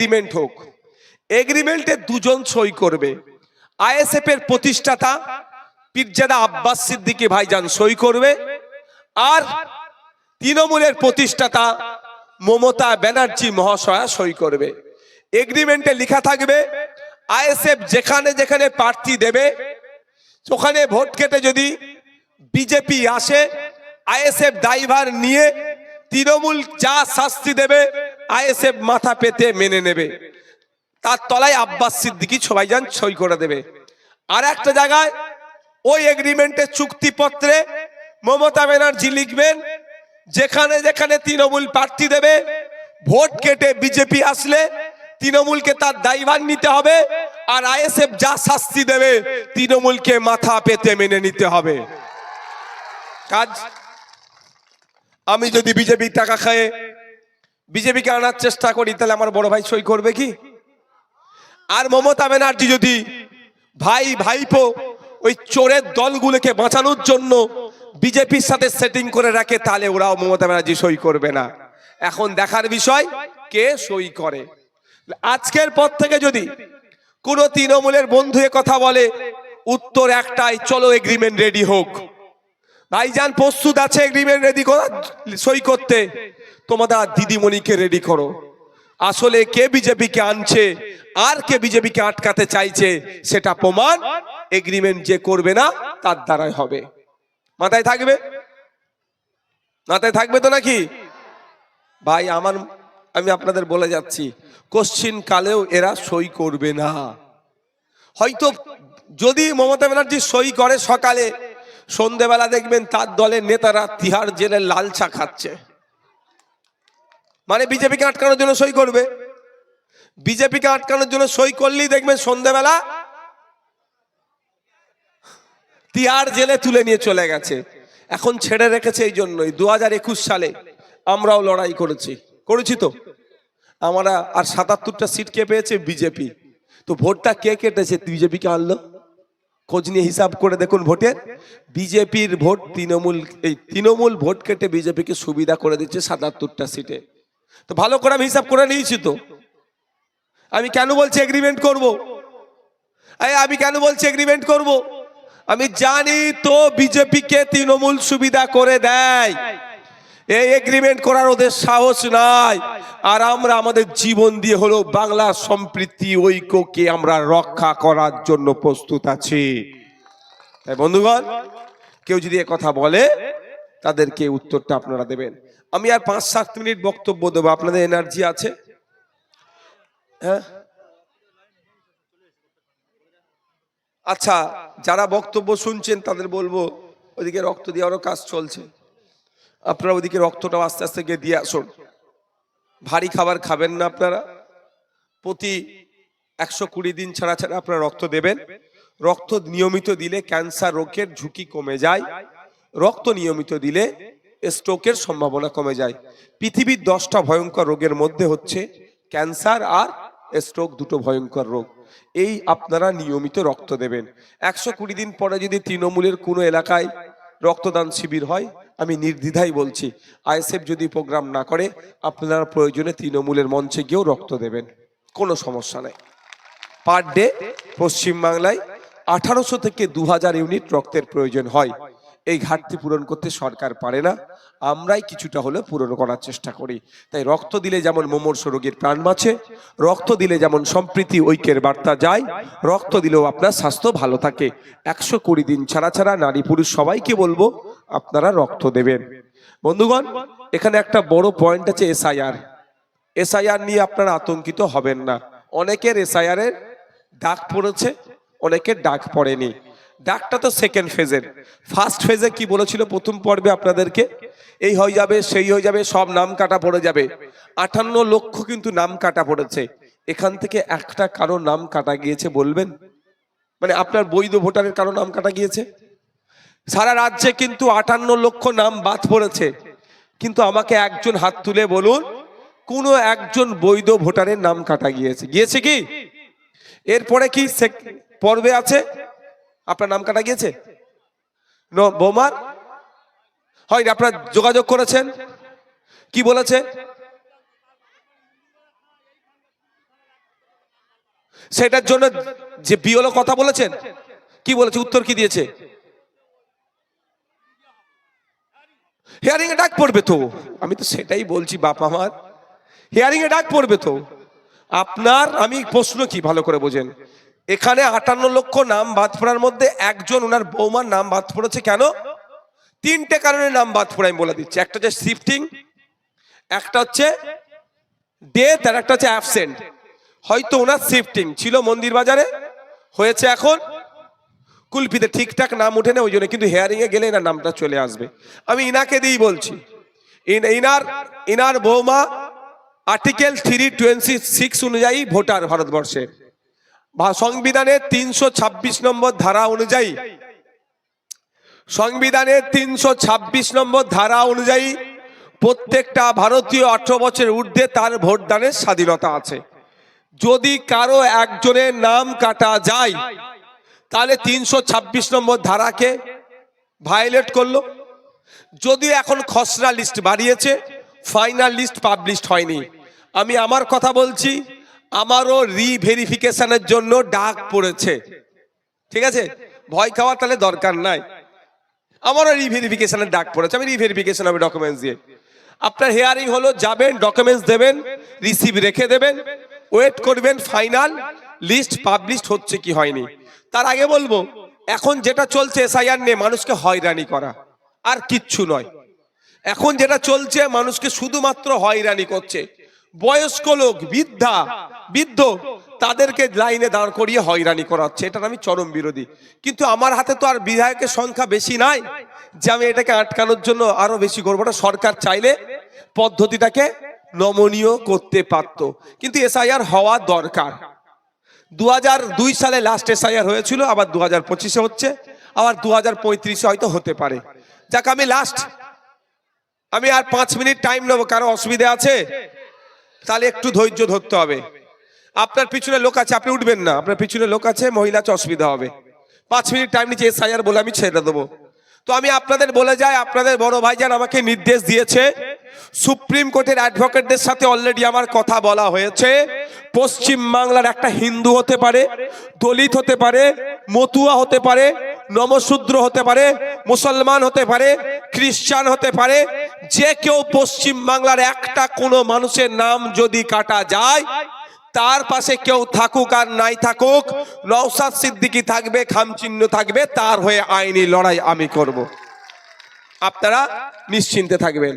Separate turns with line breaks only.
Agreement হোক, এগ্রিমেন্টে দুজন সই করবে। আইএসএফ এর প্রতিষ্ঠাতা পীরজাদা আব্বাস সিদ্দিকী ভাইজান সই করবে, আর তৃণমূলের প্রতিষ্ঠাতা মমতা ব্যানার্জি মহাশয়া সই করবে। এগ্রিমেন্টে লেখা থাকবে আইএসএফ যেখানে যেখানে প্রার্থী দেবে ওখানে ভোট কেটে যদি বিজেপি আসে, আইএসএফ দায়ভার নিয়ে তৃণমূল যা শাস্তি দেবে আইএসএফ মাথা পেতে মেনে নেবে। তার তলায় আব্বাস সিদ্দিকী ভাইজান সই করে দেবে। আর একটা জায়গায় ওই এগ্রিমেন্টের চুক্তিপত্রে মমতা ব্যানার্জি লিখবেন যেখানে যেখানে তৃণমূল প্রার্থী দেবে ভোট কেটে বিজেপি আসলে তৃণমূলকে তার দায়ভার নিতে হবে, আর আইএসএফ যা শাস্তি দেবে তৃণমূলকে মাথা পেতে মেনে নিতে হবে। কাজ আমি যদি বিজেপি টাকা খায় বিজেপিকে আনার চেষ্টা করি তাহলে আমার বড় ভাই সই করবে কি? আর মমতা ব্যানার্জি যদি ভাই ভাইপো ওই চোরের দলগুলোকে বাঁচানোর জন্য বিজেপির সাথে সেটিং করে রাখে তাহলে ওরাও মমতা ব্যানার্জি সই করবে না। এখন দেখার বিষয় কে সই করে। আজকের পর থেকে যদি কোনো তৃণমূলের বন্ধু কথা বলে উত্তর একটাই, চলো এগ্রিমেন্ট রেডি হোক। ভাইজান প্রস্তুত আছে এগ্রিমেন্ট রেডি করা সই করতে, তোমাদের দিদিমণিকে রেডি করো। আসলে কে বিজেপিকে আনছে আর কে বিজেপিকে আটকাতে চাইছে সেটা প্রমাণ এগ্রিমেন্ট যে করবে না তার দ্বারাই হবে। মাথায় থাকবে, মাথায় থাকবে তো নাকি ভাই? আমি আপনাদের বলে যাচ্ছি কোশ্চিন কালেও এরা সই করবে না। হয়তো যদি মমতা ব্যানার্জি সই করে সকালে, সন্ধ্যেবেলা দেখবেন তার দলের নেতারা তিহার জেলের লাল চা খাচ্ছে, মানে বিজেপিকে আটকানোর জন্য সই করবে। বিজেপিকে আটকানোর জন্য সই করলেই দেখবেন সন্ধ্যেবেলা তিহার জেলে তুলে নিয়ে চলে গেছে। এখন ছেড়ে রেখেছে এই জন্যই 2021 সালে আমরাও লড়াই করেছি তো আমরা, আর 77টা সিট কে পেয়েছে বিজেপি। তো ভোটটা কে কেটেছে বিজেপিকে আনলো? খোঁজ নিয়ে হিসাব করে দেখুন ভোটের। বিজেপির ভোট তৃণমূল ভোট কেটে বিজেপিকে সুবিধা করে দিচ্ছে 77টা সিটে। তো ভালো করে আমি হিসাব করে নিয়েছি। তো আমি কেন বলছি এগ্রিমেন্ট করব? আমি কেন বলছি এগ্রিমেন্ট করব? আমি জানি তো বিজেপিকে তৃণমূল সুবিধা করে দেয়, এই এগ্রিমেন্ট করার ওদের সাহস নাই। আর আমরা আমাদের জীবন দিয়ে হলো বাংলা সম্প্রীতি ঐক্যকে আমরা রক্ষা করার জন্য প্রস্তুত আছি। তাই বন্ধুগণ, কেউ যদি কথা বলে তাদেরকে উত্তরটা আপনারা দেবেন। আমি আর 5-7 মিনিট বক্তব্য দেবো, আপনাদের এনার্জি আছে? হ্যাঁ, আচ্ছা, যারা বক্তব্য শুনছেন তাদের বলবো ওদিকে রক্ত দেওয়ারও কাজ চলছে, আপনারা ওদিকে রক্তটা আস্তে আস্তে গিয়ে দিয়ে আসুন। ভারী খাবার খাবেন না আপনারা, প্রতি 120 দিন ছাড়া ছাড়া আপনারা রক্ত দেবেন। রক্ত নিয়মিত দিলে ক্যান্সার রোগের ঝুঁকি কমে যায়, রক্ত নিয়মিত দিলে স্ট্রোকের সম্ভাবনা কমে যায়। পৃথিবীর 10টা ভয়ঙ্কর রোগের মধ্যে হচ্ছে ক্যান্সার আর স্ট্রোক, দুটো ভয়ঙ্কর রোগ। এই আপনারা নিয়মিত রক্ত দেবেন। 120 দিন পরে যদি তৃণমূলের কোনো এলাকায় রক্তদান শিবির হয়, আমি নির্দ্বিধায় বলছি আইএসএফ যদি প্রোগ্রাম না করে আপনারা প্রয়োজনে তৃণমূলের মঞ্চে গিয়েও রক্ত দেবেন, কোনো সমস্যা নেই। পার ডে পশ্চিমবাংলায় 1800 থেকে 2000 ইউনিট রক্তের প্রয়োজন হয়। এই ঘাটতি পূরণ করতে সরকার পারে না, আমরাই কিছুটা হলে পূরণ করার চেষ্টা করি। তাই রক্ত দিলে যেমন মুমূর্ষু রোগীর প্রাণ বাঁচে, রক্ত দিলে যেমন সম্প্রীতি ঐক্যের বার্তা যায়, রক্ত দিলেও আপনার স্বাস্থ্য ভালো থাকে। 120 দিন ছাড়া ছাড়া নারী পুরুষ সবাইকে বলবো আপনারা রক্ত দেবেন। বন্ধুগণ, এখানে একটা বড় পয়েন্ট আছে এসআইআর নিয়ে আপনারা আতঙ্কিত হবেন না। অনেকের এসআইআর এর ডাক পড়েছে, অনেকের ডাক পড়েনি। ডাকটা তো সেকেন্ড ফেজের। ফার্স্ট ফেজে কি বলেছিল প্রথম পর্বে আপনাদেরকে? এই হয়ে যাবে, সেই হয়ে যাবে, সব নাম কাটা পড়ে যাবে। 58 লক্ষ কিন্তু নাম কাটা পড়েছে। এখান থেকে একটা কারো নাম কাটা গিয়েছে বলবেন? মানে আপনার বৈধ ভোটারের কারো নাম কাটা গিয়েছে? সারা রাজ্যে কিন্তু 58 লক্ষ নাম বাদ পড়েছে, কিন্তু আমাকে একজন হাত তুলে বলুন কোনো একজন বৈধ ভোটারের নাম কাটা গিয়েছে কি? এরপরে কি পর্বে আছে আপনার নাম কাটা গিয়েছে? বোমার হয় আপনারা যোগাযোগ করেছেন, কি বলেছে? সেটার জন্য যে বিওলো কথা বলেছেন, কি বলেছে, উত্তর কি দিয়েছে? হিয়ারিং এ ডাক পড়বে তো। আমি তো সেটাই বলছি বাপ আমার, হিয়ারিং এ ডাক পড়বে তো। আপনার আমি প্রশ্ন কি ভালো করে বোঝেন, এখানে 58 লক্ষ নাম বাদ পড়ার মধ্যে একজন ওনার বৌমার নাম বাদ পড়েছে কেন? তিনটে কারণে নাম বাদ পড়ে আমি বলে দিচ্ছি। একটা হচ্ছে শিফটিং, একটা হচ্ছে ডেথ, আর একটা হচ্ছে অ্যাবসেন্ট। হয়তো ওনার শিফটিং ছিল মন্দির বাজারে, হয়েছে এখন কুলপিতে, ঠিকঠাক নাম উঠে না ওই জন্য, কিন্তু হেয়ারিং এ গেলে এনার নামটা চলে আসবে। আমি ইনাকে দিয়েই বলছি, ইনার বৌমা আর্টিকেল 326 অনুযায়ী ভোটার ভারতবর্ষে, সংবিধানের 326 নম্বর ধারা অনুযায়ী, সংবিধানের 326 নম্বর ধারা অনুযায়ী প্রত্যেকটা ভারতীয় 18 বছরের ঊর্ধ্বে তার ভোটদানের স্বাধীনতা আছে। যদি কারো একজনের নাম কাটা যায় তাহলে 326 নম্বর ধারাকে ভায়োলেট করলো। যদিও এখন খসড়া লিস্ট বাড়িয়েছে, ফাইনাল লিস্ট পাবলিশড হয়নি। আমি আমার কথা বলছি, আমারও রিভেরিফিকেশনের জন্য ডাক পড়েছে, ঠিক আছে? ভয় খাওয়ার তাহলে দরকার নাই, আমারও রিভেরিফিকেশনের ডাক পড়েছে। আমি রিভেরিফিকেশন হবে ডকুমেন্টস দিয়ে। আপনার হিয়ারিং হলো, যাবেন, ডকুমেন্টস দেবেন, রিসিভ রেখে দেবেন, ওয়েট করবেন ফাইনাল লিস্ট পাবলিশড হচ্ছে কি হয়নি। তার আগে বলবো, এখন যেটা চলছে এসআইআর নিয়ে মানুষকে হয়রানি করা, আর কিচ্ছু নয়। এখন যেটা চলছে মানুষকে শুধুমাত্র হয়রানি করছে। বয়স্ক লোক, বৃদ্ধ, তাদেরকে লাইনে দাঁড় করিয়ে হয়রানি করা হচ্ছে। এটার আমি চরম বিরোধী। কিন্তু আমার হাতে তো আর বিধায়কের সংখ্যা বেশি নাই যে আমি এটাকে আটকানোর জন্য আরো বেশি করবো না। সরকার চাইলে পদ্ধতিটাকে নমনীয় করতে পারতো, কিন্তু এসআইআর হওয়া দরকার। 2002 সালে লাস্ট এসআইআর হয়েছিল, আবার 2025-এ হচ্ছে, আবার 2035-এ হয়তো হতে পারে। যাক, আমি আর 5 মিনিট টাইম নেবো। কারো অসুবিধা আছে তাহলে একটু ধৈর্য ধরতে হবে। আপনার পিছনে লোক আছে, আপনি উঠবেন না, আপনার পিছনে লোক আছে, মহিলা আছে, অসুবিধা হবে। 5 মিনিট টাইম নিচে এসআইআর বলে আমি ছেড়ে দেবো। তো আমি আপনাদের বলে যাই, আপনাদের বড় ভাইজান আমাকে নির্দেশ দিয়েছে, সুপ্রিম কোর্টের অ্যাডভোকেটদের সাথে অলরেডি আমার কথা বলা হয়েছে। পশ্চিম বাংলার একটা হিন্দু হতে পারে, দলিত হতে পারে, মতুয়া হতে পারে, নমশূদ্র হতে পারে, মুসলমান হতে পারে, খ্রিস্টান হতে পারে, যে কেউ পশ্চিম বাংলার একটা কোনো মানুষের নাম যদি কাটা যায়, তার পাশে কেউ থাকুক আর নাই থাকুক, নওশাদ সিদ্দিকী থাকবে, খামচিহ্ন থাকবে, তার হয়ে আইনি লড়াই আমি করব। আপনারা নিশ্চিন্তে থাকবেন।